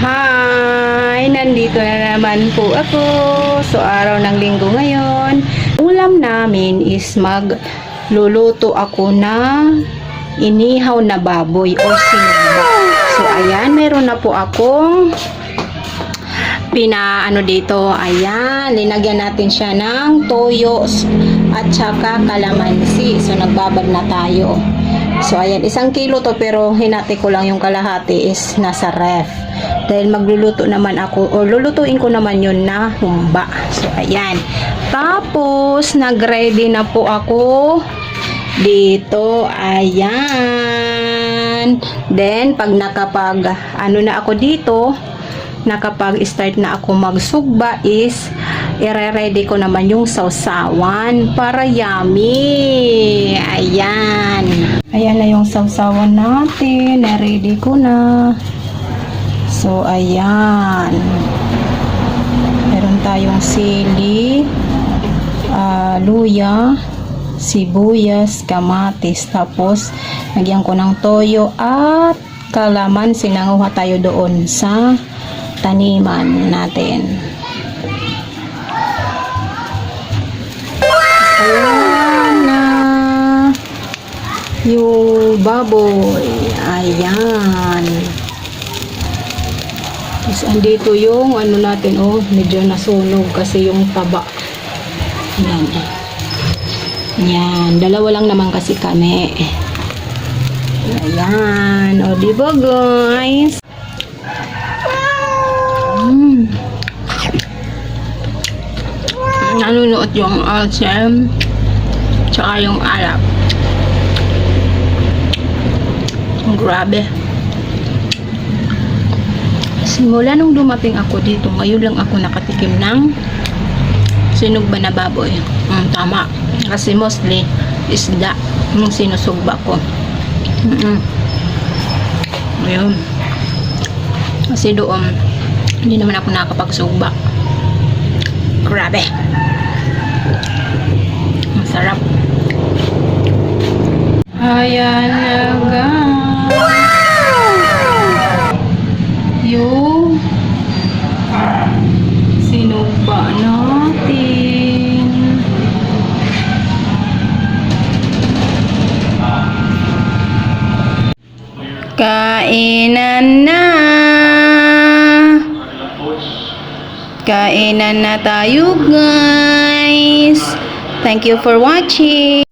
Hi! Nandito na naman po ako. So, araw ng linggo ngayon. Ulam namin is magluluto ako na inihaw na baboy o sinugba. So, ayan. Meron na po akong dito. Ayan. Linagyan natin siya ng toyo at saka kalamansi. So, nagbabad na tayo. So, ayan. 1 kilo to pero hinati ko lang yung kalahati is nasa ref. Dahil magluluto naman ako o lulutuin ko naman yun na humba. So, ayan. Tapos, nag-ready na po ako dito. Ayan. Then, pag na ako dito, nakapag-start na ako magsugba is ire-ready ko naman yung sausawan para yummy. Ayan. Ayan na yung sausawan natin. Na-ready ko na. So, ayan. Meron tayong sili, luya, sibuyas, kamatis. Tapos, nagyan ko ng toyo at kalamansi. Nanguha tayo doon sa taniman natin. Ayan na yung baboy. Ayan. Tapos andito yung natin, medyo nasunog kasi yung taba. Yan. Yan. Dalawa lang naman kasi kami. Ayan. O, diba guys? Nanunuot yung alsem tsaka yung alap. Grabe. Simula nung dumating ako dito, ngayon lang ako nakatikim ng sinugba na baboy. Tama. Kasi mostly isda yung sinusugba ko. Ayun. Kasi doon, hindi naman ako nakapagsugba. Grabe. Masarap. Ayan na guys. Yung sinugba natin. Kainan na. Kainan na tayo guys. Thank you for watching.